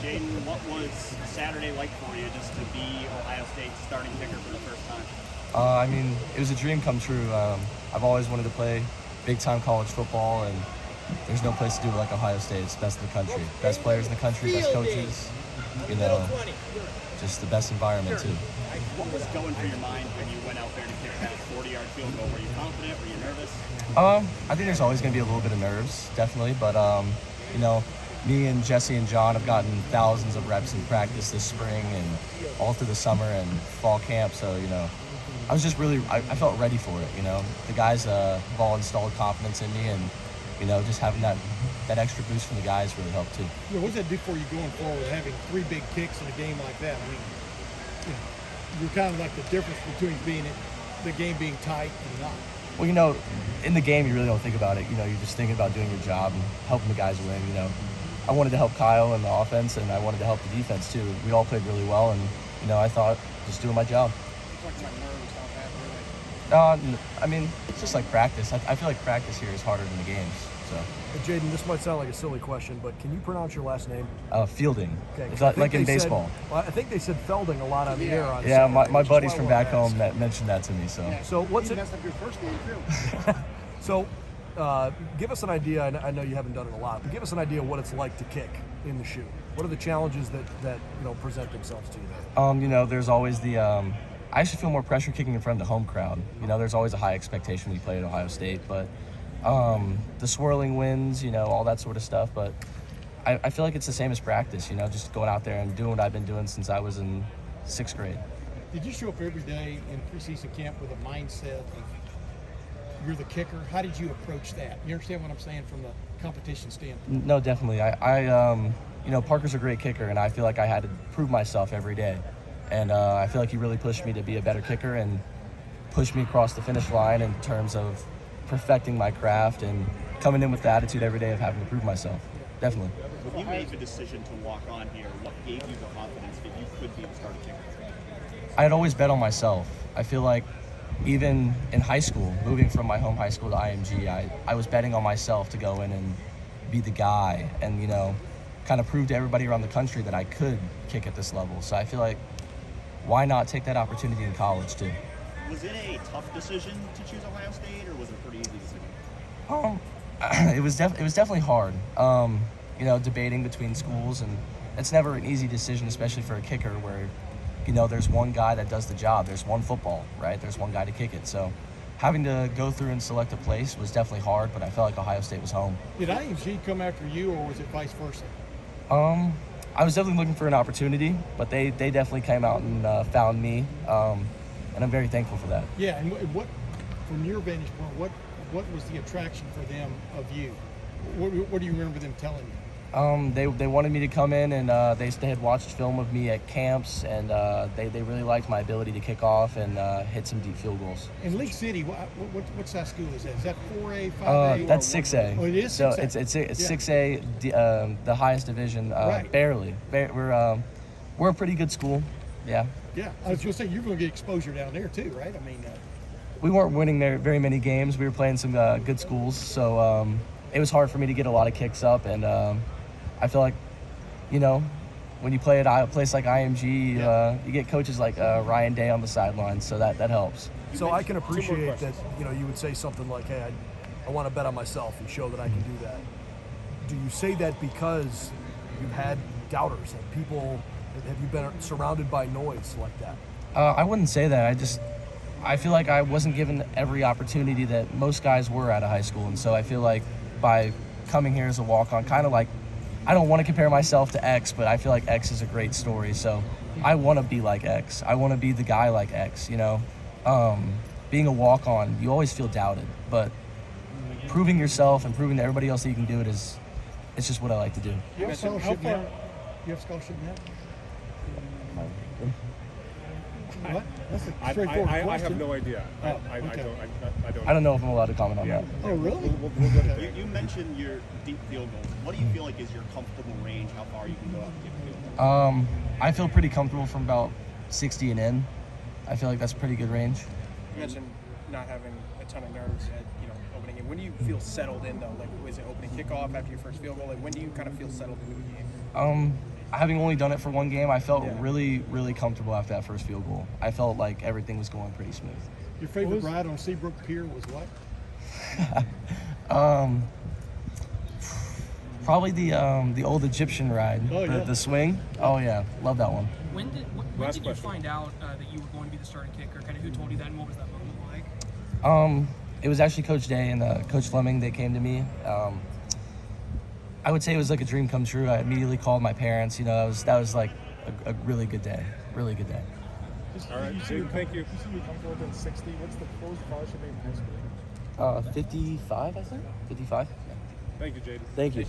Jayden, what was Saturday like for you just to be Ohio State's starting kicker for the first time? I mean, it was a dream come true. I've always wanted to play big-time college football, and there's no place to do it like Ohio State. It's the best in the country. Best players in the country, best coaches, just the best environment, too. What was going through your mind when you went out there to kick that 40-yard field goal? Were you confident? Were you nervous? I think there's always going to be a little bit of nerves, definitely, but, me and Jesse and John have gotten thousands of reps in practice this spring and all through the summer and fall camp, so, I was just really, I felt ready for it, The guys have all installed confidence in me, and, just having that extra boost from the guys really helped, too. What does that do for you going forward, having 3 big kicks in a game like that? I mean, you're kind of like the difference between the game being tight and not. Well, in the game, you really don't think about it. You're just thinking about doing your job and helping the guys win, I wanted to help Kyle in the offense, and I wanted to help the defense, too. We all played really well, and, I thought just doing my job. I mean, it's just like practice. I feel like practice here is harder than the games. So. Hey, Jayden, this might sound like a silly question, but can you pronounce your last name? Fielding. Okay. It's like in baseball. I think they said Felding a lot on the air. On yeah, Saturday, my buddies from back home that mentioned that to me. So what's it? Messed up your first name too. So, give us an idea. I know you haven't done it a lot, but give us an idea of what it's like to kick in the shoe. What are the challenges that present themselves to you there? There's always the. I actually feel more pressure kicking in front of the home crowd. There's always a high expectation when you play at Ohio State, but the swirling winds, all that sort of stuff. But I feel like it's the same as practice, just going out there and doing what I've been doing since I was in 6th grade. Did you show up every day in preseason camp with a mindset of you're the kicker? How did you approach that? You understand what I'm saying from the competition standpoint? No, definitely. Parker's a great kicker, and I feel like I had to prove myself every day. And I feel like he really pushed me to be a better kicker and pushed me across the finish line in terms of perfecting my craft and coming in with the attitude every day of having to prove myself. Definitely. When you made the decision to walk on here, what gave you the confidence that you could be the starting kicker? I had always bet on myself. I feel like even in high school, moving from my home high school to IMG, I was betting on myself to go in and be the guy and, kind of prove to everybody around the country that I could kick at this level. So I feel like, why not take that opportunity in college too? Was it a tough decision to choose Ohio State, or was it a pretty easy decision? It was definitely hard. Debating between schools, and it's never an easy decision, especially for a kicker, where there's one guy that does the job. There's one football, right? There's one guy to kick it. So having to go through and select a place was definitely hard, but I felt like Ohio State was home. Did IMG come after you, or was it vice versa? I was definitely looking for an opportunity, but they definitely came out and found me, and I'm very thankful for that. Yeah, and what, from your vantage point, what was the attraction for them of you? What do you remember them telling you? They wanted me to come in, and they had watched film of me at camps, and they really liked my ability to kick off and hit some deep field goals. In League City, what size school is that? Is that 4A, 5A? That's 6A. Oh, it is 6A. So it's 6A, the highest division. Right. Barely. We're a pretty good school. Yeah. Yeah, I was going to say you're going to get exposure down there too, right? I mean, we weren't winning there very many games. We were playing some good schools, so it was hard for me to get a lot of kicks up, and I feel like, when you play at a place like IMG, you get coaches like Ryan Day on the sidelines, so that helps. So I can appreciate that, you would say something like, hey, I want to bet on myself and show that I can do that. Do you say that because you've had doubters and people, have you been surrounded by noise like that? I wouldn't say that. I feel like I wasn't given every opportunity that most guys were out of high school, and so I feel like by coming here as a walk-on, kind of like, I don't want to compare myself to X, but I feel like X is a great story. So I want to be like X. I want to be the guy like X, Being a walk-on, you always feel doubted. But proving yourself and proving to everybody else that you can do it it's just what I like to do. you have scholarship now? You have scholarship now? What? That's a straightforward question. I have no idea. I don't know if I'm allowed to comment on that. Oh, really? We'll go ahead. You mentioned your deep field goals. What do you feel like is your comfortable range, how far you can go out and kick a field goal? I feel pretty comfortable from about 60 and in. I feel like that's a pretty good range. You mentioned not having a ton of nerves at opening it. When do you feel settled in though? Like, was it opening kickoff after your first field goal? Like, when do you kind of feel settled into a game? having only done it for one game, I felt Yeah. really, really comfortable after that first field goal. I felt like everything was going pretty smooth. Your favorite ride on Seabrook Pier was what? Probably the old Egyptian ride, Oh, yeah. the swing. Oh yeah, love that one. When did Last you question. find out that you were going to be the starting kicker? Kind of who told you that, and what was that moment like? It was actually Coach Day and Coach Fleming. They came to me. I would say it was like a dream come true. I immediately called my parents. You know, that was like a really good day. Really good day. All right, Jayden, thank you. You see you come forward in 60. What was the scholarship name in high school? 55, I think. 55. Thank you, Jayden. Thank you.